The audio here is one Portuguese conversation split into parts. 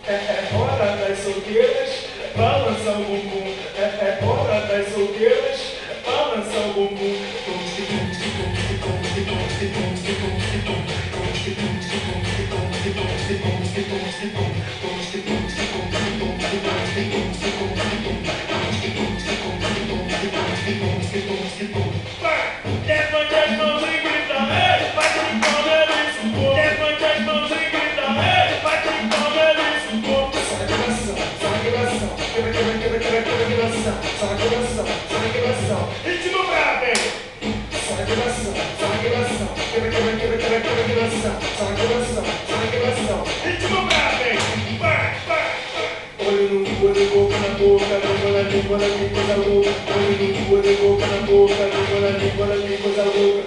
É hora das solteiras, balança o bumbum. É hora das solteiras, balança o bumbum. Levante as mãos e grita, ei, vai que comer isso, pô. Levante as mãos e grita, ei, vai que comer isso, pô. Sagração, ritmo bravo, hein? Sagração, ritmo bravo, hein? Olho no olho, boca na boca, língua na língua da louca. Olho no olho, boca na boca, língua na língua da louca.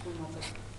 Uma nota.